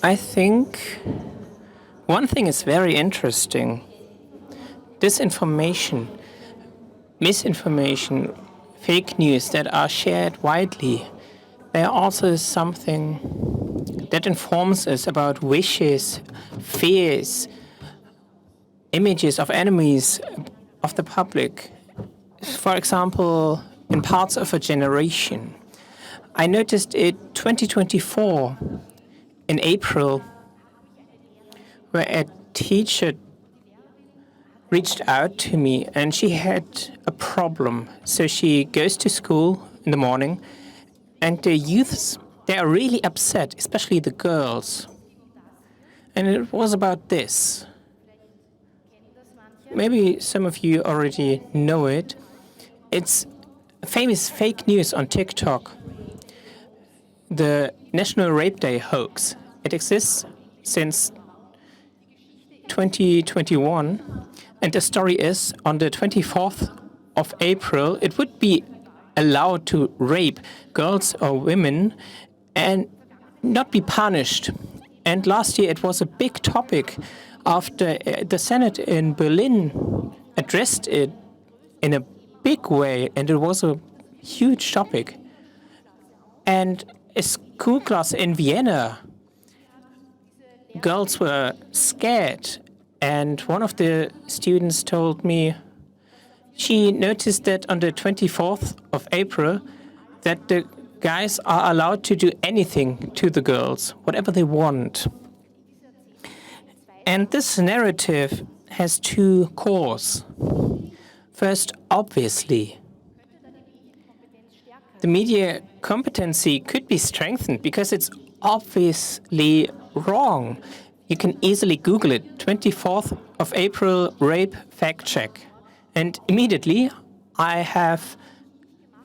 I think one thing is very interesting. Disinformation, misinformation, fake news that are shared widely. They are also something that informs us about wishes, fears, images of enemies of the public. For example, in parts of a generation. I noticed it 2024 in April, where a teacher reached out to me and she had a problem. So she goes to school in the morning and the youths, they are really upset, especially the girls. And it was about this. Maybe some of you already know it. It's famous fake news on TikTok. The National Rape Day hoax. It exists since 2021. And the story is, on the 24th of April, it would be allowed to rape girls or women and not be punished. And last year it was a big topic after the Senate in Berlin addressed it in a big way, and it was a huge topic. And a school class in Vienna, girls were scared, and one of the students told me she noticed that on the 24th of April that the guys are allowed to do anything to the girls, whatever they want. And this narrative has two cores. First, obviously, the media competency could be strengthened because it's obviously wrong. You can easily Google it, 24th of April rape fact check. And immediately I have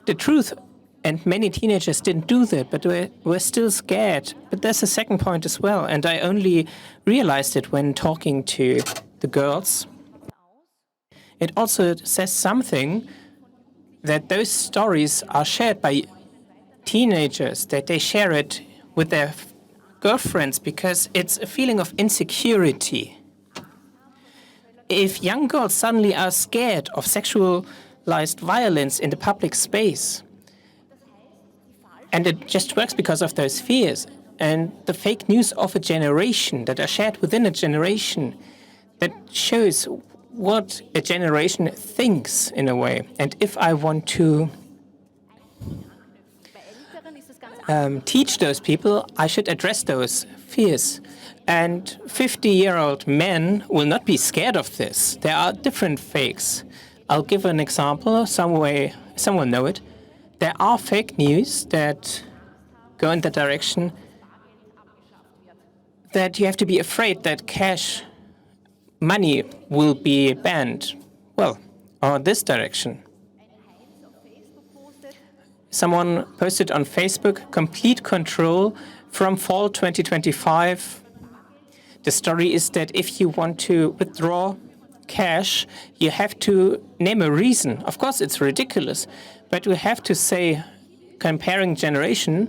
the truth. And many teenagers didn't do that, but were still scared. But there's a second point as well, and I only realized it when talking to the girls. It also says something that those stories are shared by teenagers, that they share it with their girlfriends because it's a feeling of insecurity. If young girls suddenly are scared of sexualized violence in the public space, and it just works because of those fears. And the fake news of a generation that are shared within a generation, that shows what a generation thinks in a way. And if I want to teach those people, I should address those fears. And 50-year-old men will not be scared of this. There are different fakes. I'll give an example, someone know it. There are fake news that go in the direction that you have to be afraid that cash money will be banned. Well, or this direction. Someone posted on Facebook, complete control from fall 2025. The story is that if you want to withdraw cash, you have to name a reason. Of course, it's ridiculous. But we have to say, comparing generation,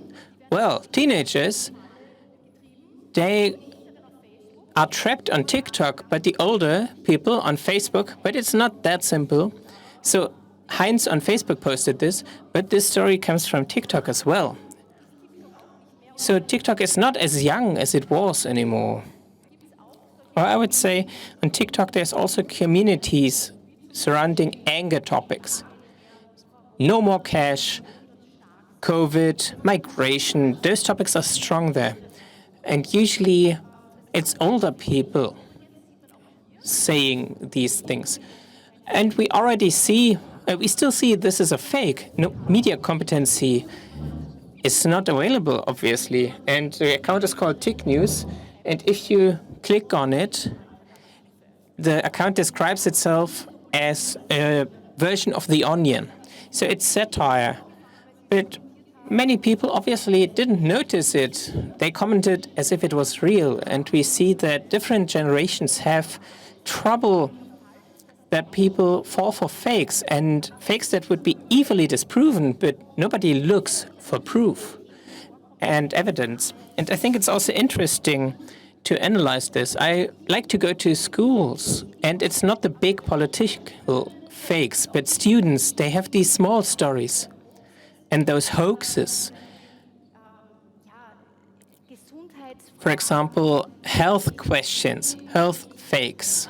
well, teenagers, they are trapped on TikTok, but the older people on Facebook, but it's not that simple. So Heinz on Facebook posted this, but this story comes from TikTok as well. So TikTok is not as young as it was anymore. Or I would say on TikTok there's also communities surrounding anger topics. No more cash, COVID, migration, those topics are strong there. And usually it's older people saying these things. And we already see, we still see this is a fake. No, media competency is not available, obviously. And the account is called Tick News. And if you click on it, the account describes itself as a version of The Onion. So it's satire. But many people obviously didn't notice it. They commented as if it was real. And we see that different generations have trouble that people fall for fakes, and fakes that would be easily disproven, but nobody looks for proof. and evidence. And I think it's also interesting to analyze this. I like to go to schools, and it's not the big political fakes, but students, they have these small stories and those hoaxes. For example, health questions, health fakes.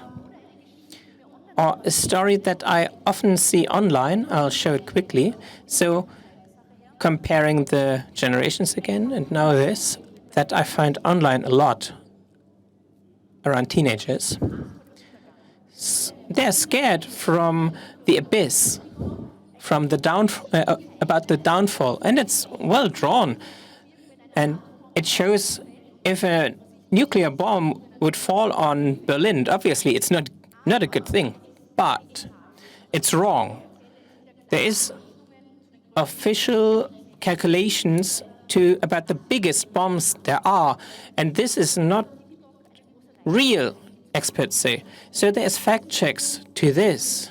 Or a story that I often see online, I'll show it quickly. So comparing the generations again, and now this, that I find online a lot around teenagers. They're scared from the abyss, from the about the downfall, and it's well drawn. And it shows if a nuclear bomb would fall on Berlin, obviously it's not a good thing, but it's wrong. There is official calculations about the biggest bombs there are, and this is not real, experts say. So there's fact checks to this.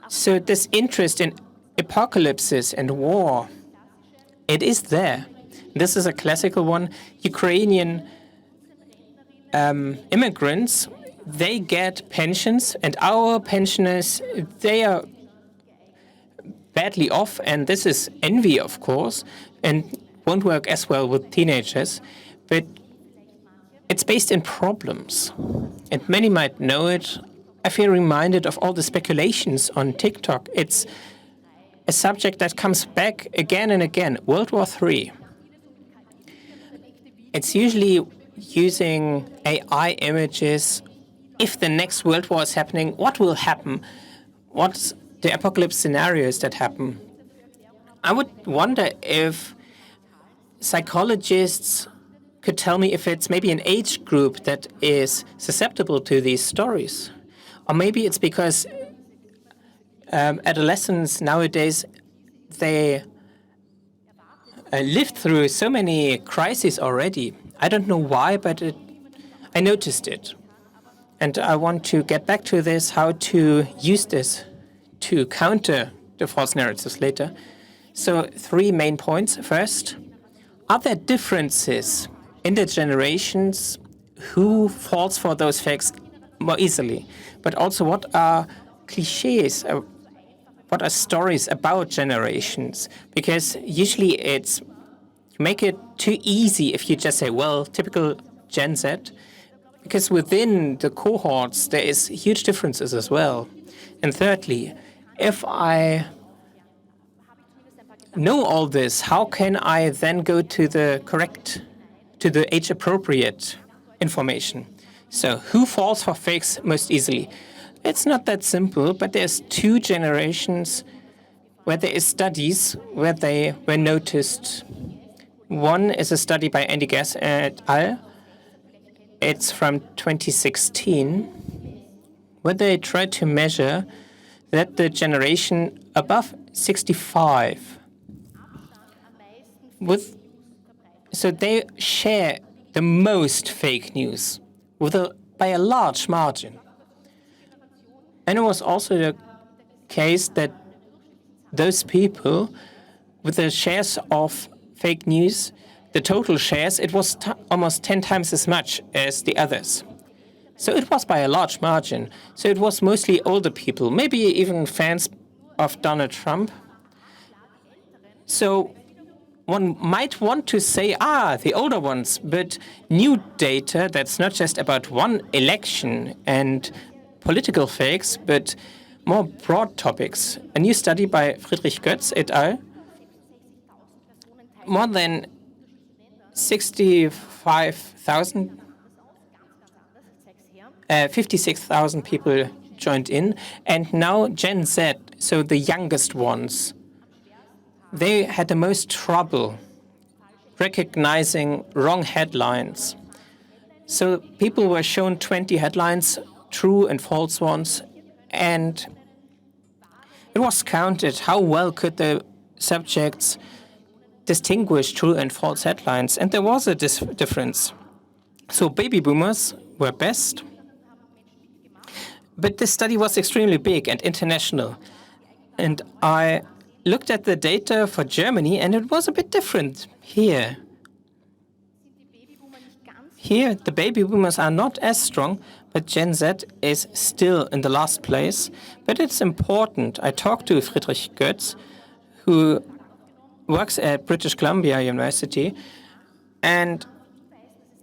So this interest in apocalypses and war, it is there. This is a classical one. Ukrainian immigrants, they get pensions, and our pensioners, they are badly off, and this is envy, of course, and won't work as well with teenagers, but it's based in problems, and many might know it. I feel reminded of all the speculations on TikTok. It's a subject that comes back again and again. World War III. It's usually using AI images. If the next World War is happening, what will happen? What's the apocalypse scenarios that happen? I would wonder if psychologists could tell me if it's maybe an age group that is susceptible to these stories. Or maybe it's because adolescents nowadays, they lived through so many crises already. I don't know why, but I noticed it. And I want to get back to this, how to use this to counter the false narratives later. So 3 main points. First, are there differences in the generations? Who falls for those fakes more easily? But also, what are cliches? What are stories about generations? Because usually it's make it too easy if you just say, well, typical Gen Z. Because within the cohorts, there is huge differences as well. And thirdly, if I know all this, how can I then go to the age-appropriate information? So who falls for fakes most easily? It's not that simple, but there's 2 generations where there is studies where they were noticed. One is a study by Andy Gass et al. It's from 2016, where they tried to measure that the generation above 65 so they share the most fake news by a large margin. And it was also the case that those people with the shares of fake news, the total shares, it was almost 10 times as much as the others. So it was by a large margin. So it was mostly older people, maybe even fans of Donald Trump. So one might want to say, the older ones, but new data that's not just about one election and political fakes, but more broad topics. A new study by Friedrich Götz et al. More than 56,000 people joined in, and now Gen Z, so the youngest ones, they had the most trouble recognizing wrong headlines. So people were shown 20 headlines, true and false ones, and it was counted how well could the subjects distinguish true and false headlines, and there was a difference. So baby boomers were best, but this study was extremely big and international, and I looked at the data for Germany, and it was a bit different here. Here, the baby boomers are not as strong, but Gen Z is still in the last place. But it's important. I talked to Friedrich Goetz, who works at British Columbia University, and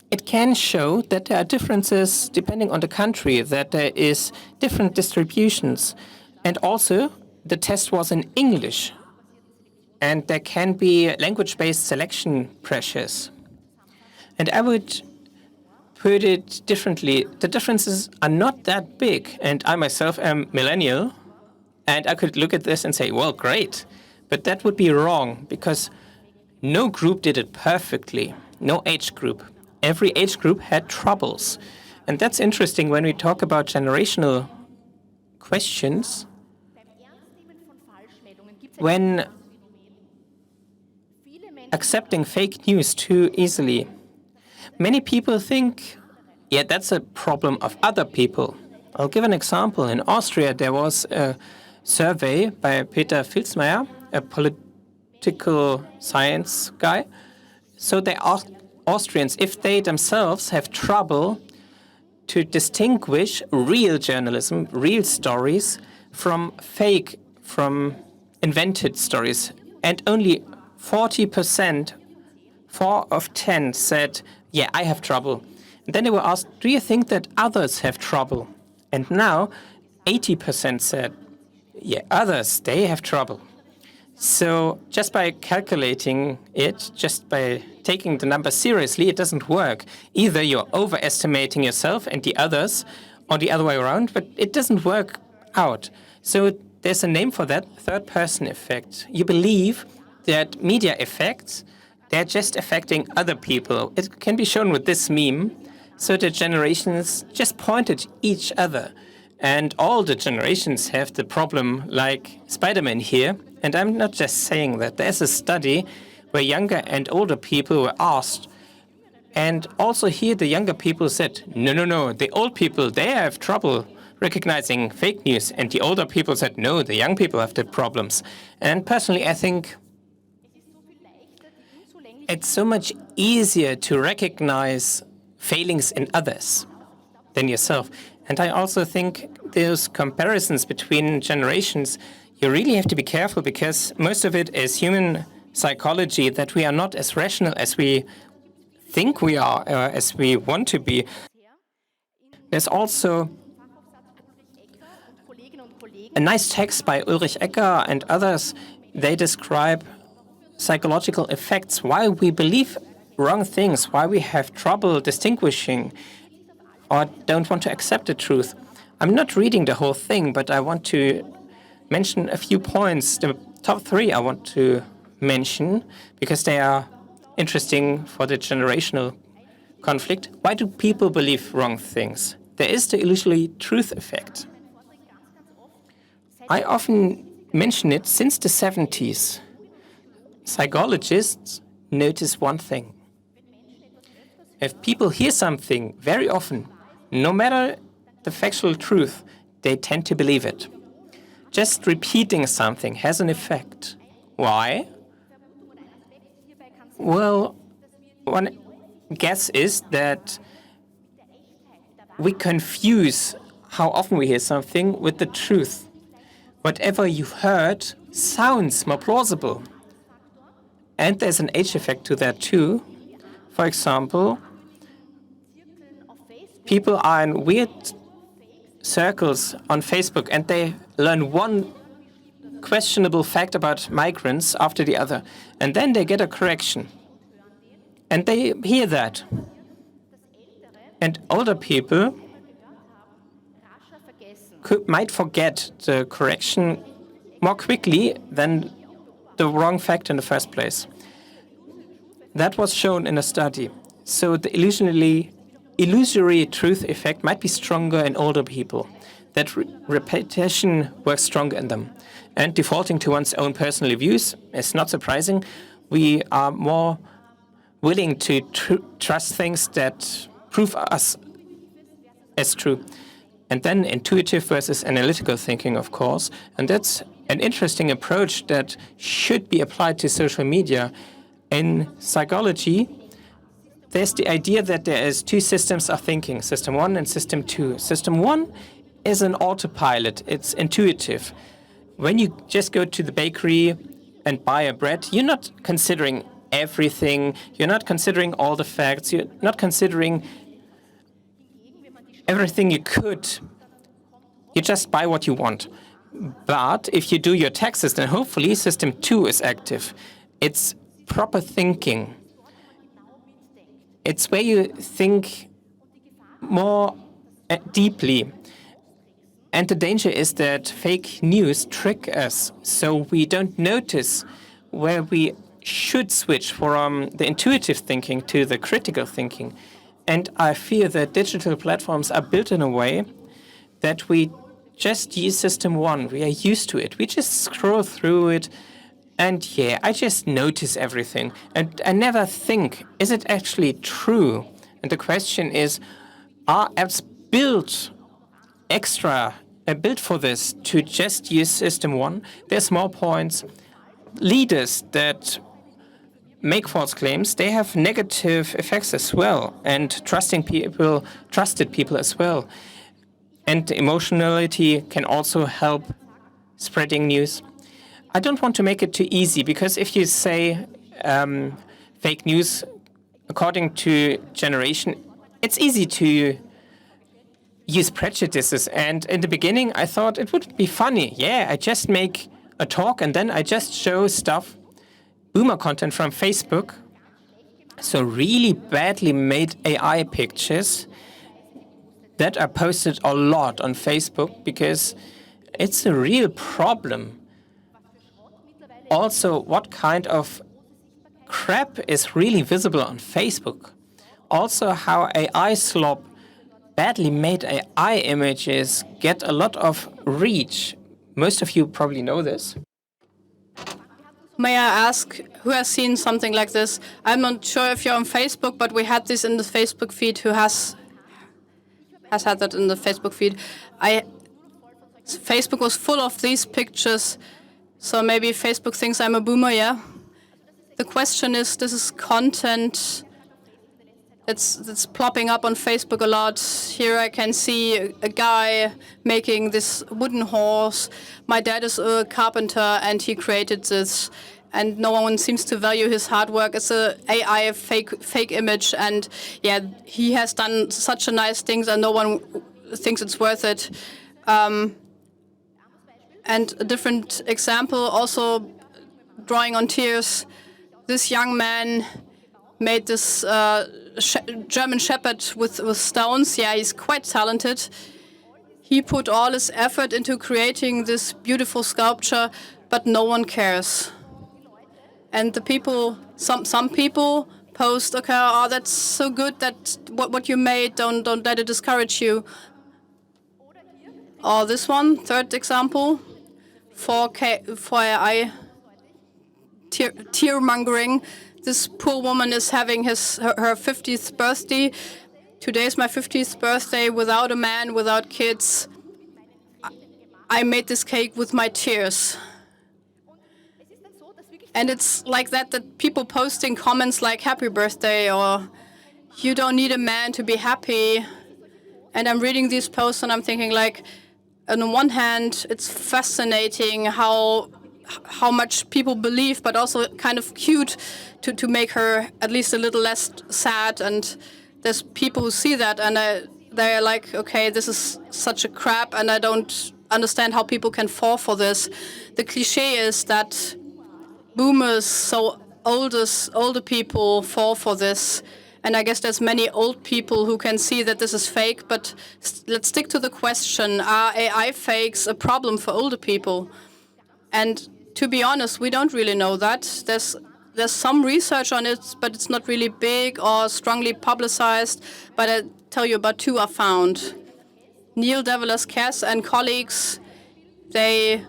it can show that there are differences depending on the country, that there is different distributions. And also, the test was in English, and there can be language-based selection pressures. And I would put it differently. The differences are not that big, and I myself am millennial, and I could look at this and say, well, great. But that would be wrong, because no group did it perfectly, no age group. Every age group had troubles. And that's interesting when we talk about generational questions. When accepting fake news too easily, many people think, yeah, that's a problem of other people. I'll give an example. In Austria, there was a survey by Peter Filzmeier, a political science guy. So they asked Austrians if they themselves have trouble to distinguish real journalism, real stories, from fake, from invented stories. And only 40%, 4 of 10 said, yeah, I have trouble. And then they were asked, do you think that others have trouble? And now 80% said, yeah, others, they have trouble. So just by calculating it, just by taking the number seriously, it doesn't work. Either you're overestimating yourself and the others, or the other way around, but it doesn't work out. So there's a name for that, third-person effect. You believe that media effects, they're just affecting other people. It can be shown with this meme. So the generations just point at each other. And all the generations have the problem like Spider-Man here. And I'm not just saying that. There's a study where younger and older people were asked. And also here the younger people said, no, the old people, they have trouble recognizing fake news. And the older people said, no, the young people have the problems. And personally, I think it's so much easier to recognize failings in others than yourself. And I also think those comparisons between generations, you really have to be careful, because most of it is human psychology, that we are not as rational as we think we are, or as we want to be. There's also a nice text by Ulrich Ecker and others. They describe psychological effects, why we believe wrong things, why we have trouble distinguishing or don't want to accept the truth. I'm not reading the whole thing, but I want to mention a few points. The top 3 I want to mention because they are interesting for the generational conflict. Why do people believe wrong things? There is the illusory truth effect. I often mention it since the 70s. Psychologists notice one thing. If people hear something very often, no matter the factual truth, they tend to believe it. Just repeating something has an effect. Why? Well, one guess is that we confuse how often we hear something with the truth. Whatever you've heard sounds more plausible. And there's an age effect to that too. For example, people are in weird circles on Facebook and they learn one questionable fact about migrants after the other. And then they get a correction. And they hear that. And older people might forget the correction more quickly than the wrong fact in the first place. That was shown in a study. So the illusory truth effect might be stronger in older people. That repetition works stronger in them. And defaulting to one's own personal views is not surprising. We are more willing to trust things that prove us as true. And then intuitive versus analytical thinking, of course. And that's an interesting approach that should be applied to social media. In psychology, there's the idea that there is two systems of thinking, system 1 and system 2. System 1 is an autopilot. It's intuitive. When you just go to the bakery and buy a bread, you're not considering everything. You're not considering all the facts. You're not considering everything you could. You just buy what you want. But if you do your taxes, then hopefully system 2 is active. It's proper thinking. It's where you think more deeply. And the danger is that fake news trick us, so we don't notice where we should switch from the intuitive thinking to the critical thinking. And I fear that digital platforms are built in a way that we just use system 1. We are used to it. We just scroll through it. And yeah, I just notice everything. And I never think, is it actually true? And the question is, are apps built built for this to just use system 1? There's more points. Leaders that make false claims, they have negative effects as well. And trusted people as well. And emotionality can also help spreading news. I don't want to make it too easy, because if you say fake news according to generation, it's easy to use prejudices. And in the beginning, I thought it would be funny. Yeah, I just make a talk and then I just show stuff, boomer content from Facebook. So really badly made AI pictures that are posted a lot on Facebook, because it's a real problem. Also, what kind of crap is really visible on Facebook? Also, how AI slop, badly made AI images get a lot of reach. Most of you probably know this. May I ask, who has seen something like this? I'm not sure if you're on Facebook, but we had this in the Facebook feed. Who has had that in the Facebook feed? Facebook was full of these pictures. So maybe Facebook thinks I'm a boomer, yeah? The question is, this is content that's plopping up on Facebook a lot. Here I can see a guy making this wooden horse. My dad is a carpenter and he created this. And no one seems to value his hard work. It's a AI fake image. And yeah, he has done such a nice things and no one thinks it's worth it. And a different example, also drawing on tears. This young man made this German Shepherd with stones. Yeah, he's quite talented. He put all his effort into creating this beautiful sculpture, but no one cares. And the people, some people post, okay, oh, that's so good that what you made, don't let it discourage you. Or this one, third example. For AI tear-mongering. This poor woman is having her 50th birthday. Today is my 50th birthday without a man, without kids. I made this cake with my tears. And it's like that people posting comments like happy birthday or you don't need a man to be happy. And I'm reading these posts and I'm thinking like, on one hand, it's fascinating how much people believe, but also kind of cute to make her at least a little less sad. And there's people who see that and they're like, okay, this is such a crap, and I don't understand how people can fall for this. The cliche is that boomers, so older people fall for this. And I guess there's many old people who can see that this is fake, but let's stick to the question, are AI fakes a problem for older people? And to be honest, we don't really know that. There's some research on it, but it's not really big or strongly publicized. But I tell you about two I found. Neil Develas-Cass and colleagues, they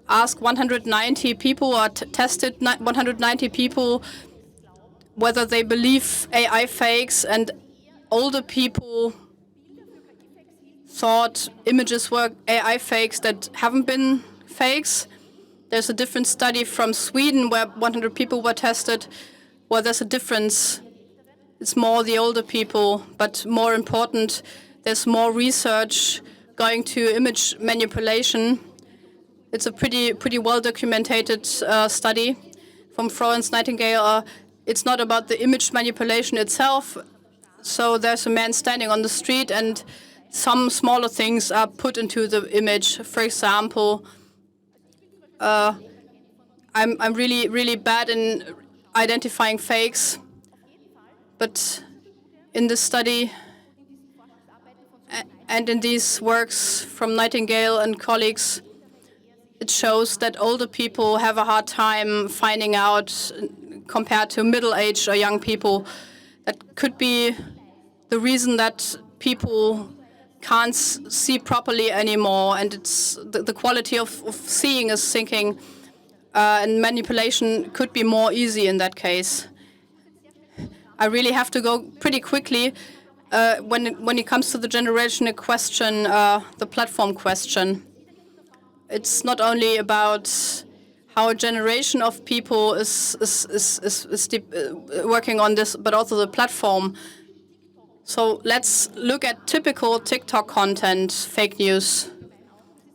asked 190 people or tested 190 people whether they believe AI fakes, and older people thought images were AI fakes that haven't been fakes. There's a different study from Sweden where 100 people were tested, where there's a difference. It's more the older people, but more important, there's more research going to image manipulation. It's a pretty well-documented study from Florence Nightingale. It's not about the image manipulation itself. So there's a man standing on the street, and some smaller things are put into the image. For example, I'm really bad in identifying fakes, but in this study and in these works from Nightingale and colleagues, it shows that older people have a hard time finding out compared to middle-aged or young people. That could be the reason that people can't see properly anymore, and it's the quality of seeing is sinking, and manipulation could be more easy in that case. I really have to go pretty quickly when it comes to the generational question, the platform question. It's not only about how a generation of people is working on this, but also the platform. So let's look at typical TikTok content, fake news.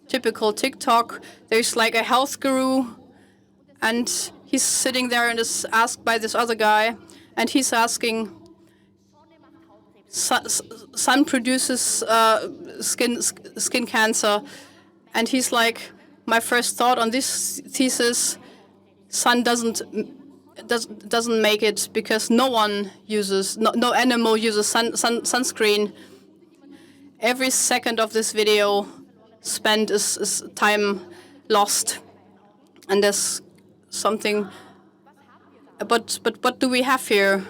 Typical TikTok, there's like a health guru, and he's sitting there and is asked by this other guy, and he's asking, sun produces skin cancer, and he's like, my first thought on this thesis, sun doesn't make it because no animal uses sunscreen. Every second of this video spent is time lost, and there's something. But what do we have here?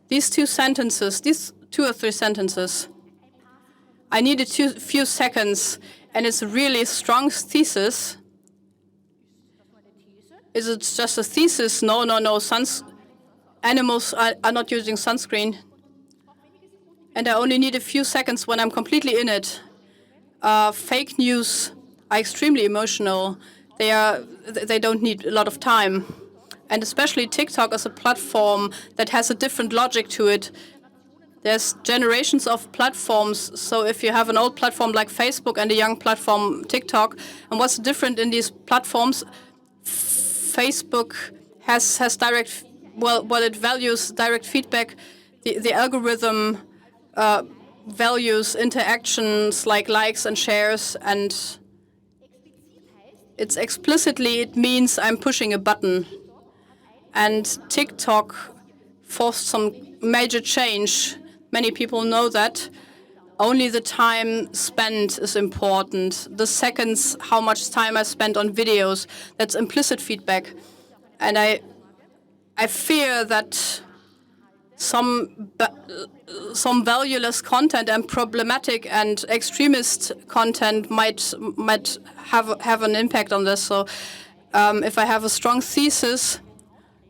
These two sentences, these 2 or 3 sentences. I needed few seconds, and it's a really strong thesis. Is it just a thesis? No. Animals are not using sunscreen. And I only need a few seconds when I'm completely in it. Fake news are extremely emotional. They don't need a lot of time. And especially TikTok is a platform that has a different logic to it. There's generations of platforms. So if you have an old platform like Facebook and a young platform, TikTok, and what's different in these platforms? Facebook has direct, it values direct feedback. The algorithm values interactions like likes and shares, and it means I'm pushing a button. And TikTok forced some major change. Many people know that. Only the time spent is important. The seconds, how much time I spent on videos, that's implicit feedback. And I fear that some valueless content and problematic and extremist content might have an impact on this. So if I have a strong thesis,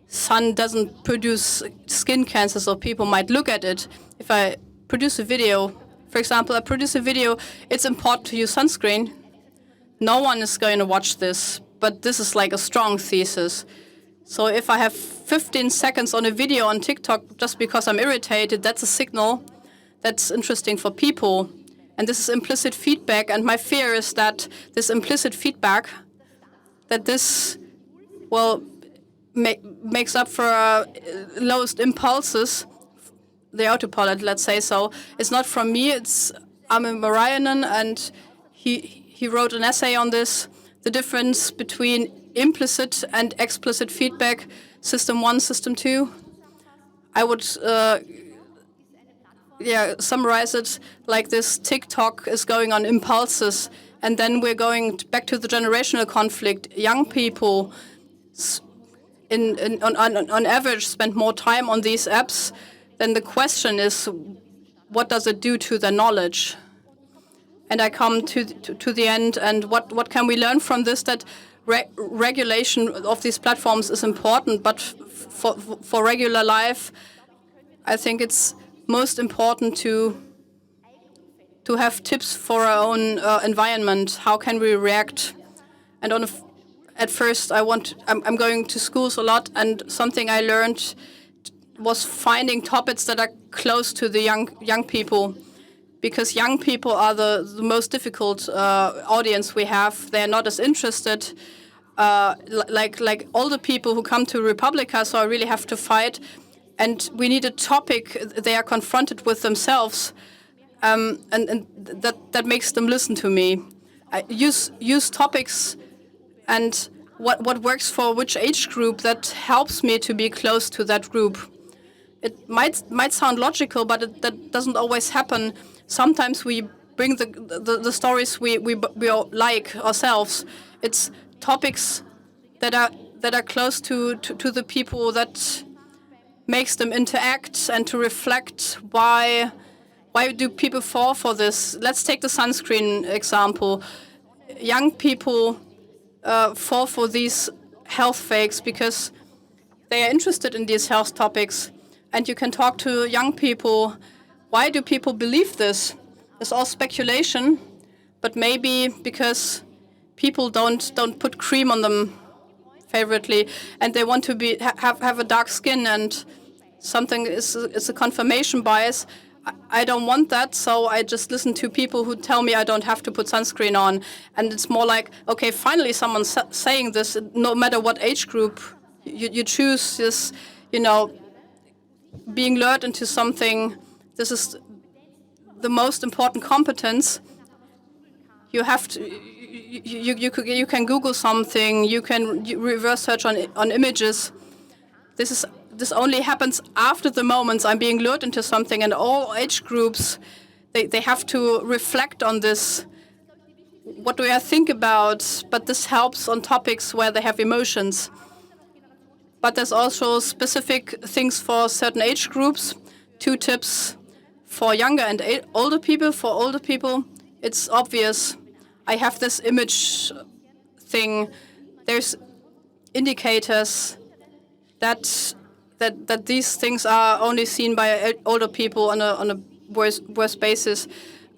sun doesn't produce skin cancer, so people might look at it. If I produce a video, for example, it's important to use sunscreen. No one is going to watch this, but this is like a strong thesis. So if I have 15 seconds on a video on TikTok just because I'm irritated, that's a signal that's interesting for people. And this is implicit feedback, and my fear is that this implicit feedback, that this, makes up for lowest impulses, the autopilot, let's say so. It's not from me, it's Armin Marayanen, and he wrote an essay on this, the difference between implicit and explicit feedback, system 1, system 2. I would summarize it like this: TikTok is going on impulses, and then we're going back to the generational conflict. Young people on average spend more time on these apps. Then the question is, what does it do to their knowledge? And I come to the end, and what can we learn from this? That regulation of these platforms is important, but for regular life, I think it's most important to have tips for our own environment. How can we react? And at first I'm going to schools a lot, and something I learned was finding topics that are close to the young people, because young people are the most difficult audience we have. They're not as interested like older people who come to Republica, so I really have to fight. And we need a topic they are confronted with themselves, and that makes them listen to me. I use topics and what works for which age group that helps me to be close to that group. It might sound logical, but that doesn't always happen. Sometimes we bring the stories we like ourselves. It's topics that are close to the people, that makes them interact and to reflect why do people fall for this. Let's take the sunscreen example. Young people fall for these health fakes because they are interested in these health topics. And you can talk to young people. Why do people believe this? It's all speculation, but maybe because people don't put cream on them favorably, and they want to have a dark skin, and something is a confirmation bias. I don't want that, so I just listen to people who tell me I don't have to put sunscreen on. And it's more like, okay, finally someone's saying this. No matter what age group you choose, this, being lured into something. This is the most important competence. You have to. You can Google something. You can reverse search on images. This only happens after the moments I'm being lured into something, and all age groups, they have to reflect on this. What do I think about? But this helps on topics where they have emotions. But there's also specific things for certain age groups. 2 tips for younger and older people. For older people, it's obvious. I have this image thing. There's indicators that these things are only seen by older people on a worse basis.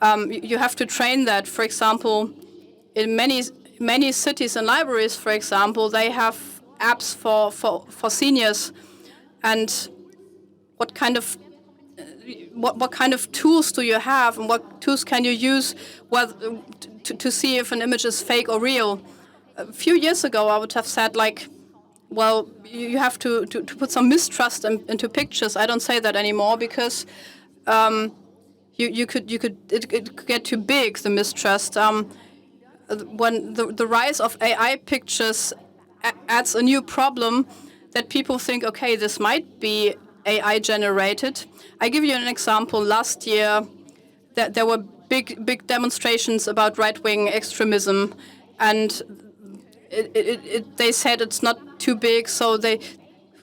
You have to train that. For example, in many cities and libraries, for example, they have apps for seniors. And what kind of tools do you have, and what tools can you use to see if an image is fake or real? A few years ago, I would have said, like, well, you have to put some mistrust into pictures. I don't say that anymore because it could get too big, the mistrust. When the rise of AI pictures adds a new problem, that people think, okay, this might be AI generated. I give you an example. Last year, there were big demonstrations about right-wing extremism, and they said it's not too big, so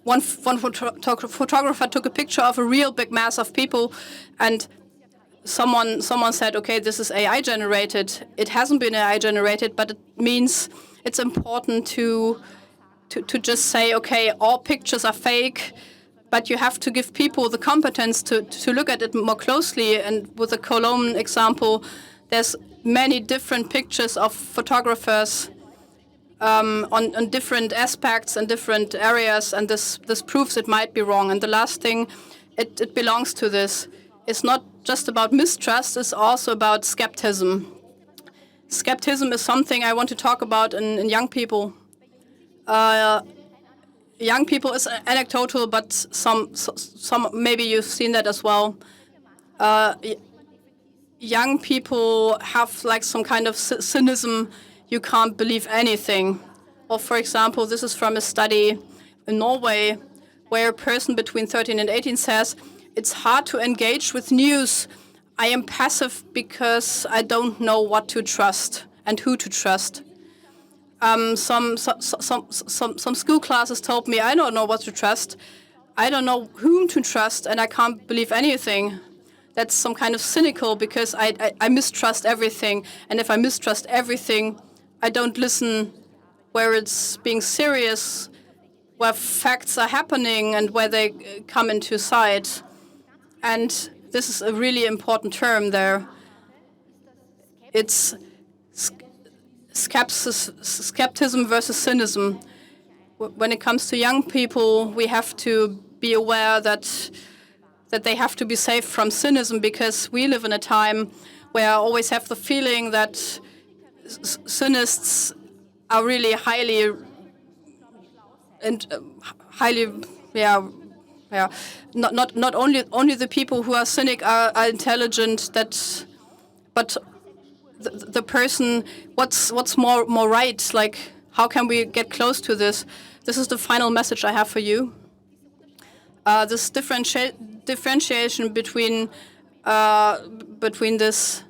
one photographer took a picture of a real big mass of people, and someone said, okay, this is AI generated. It hasn't been AI generated, but it means it's important to just say, okay, all pictures are fake, but you have to give people the competence to look at it more closely. And with the Cologne example, there's many different pictures of photographers on different aspects and different areas, and this proves it might be wrong. And the last thing, it belongs to this. It's not just about mistrust, it's also about skepticism. Skepticism is something I want to talk about in young people. Young people is anecdotal, but some maybe you've seen that as well. Young people have like some kind of cynicism. You can't believe anything. Or for example, this is from a study in Norway where a person between 13 and 18 says, it's hard to engage with news. I am passive because I don't know what to trust and who to trust. Some school classes told me I don't know what to trust. I don't know whom to trust, and I can't believe anything. That's some kind of cynical, because I mistrust everything. And if I mistrust everything, I don't listen where it's being serious, where facts are happening and where they come into sight. And this is a really important term there. It's skepticism versus cynicism. When it comes to young people, we have to be aware that they have to be saved from cynicism, because we live in a time where I always have the feeling that cynists are really highly not only the people who are cynic are intelligent, but the person, what's more right? Like, how can we get close to this? This is the final message I have for you. This differentiation between this,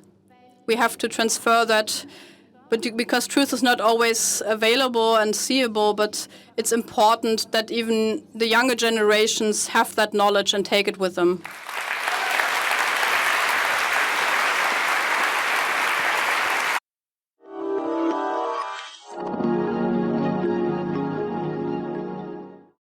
we have to transfer that, but because truth is not always available and seeable, but it's important that even the younger generations have that knowledge and take it with them.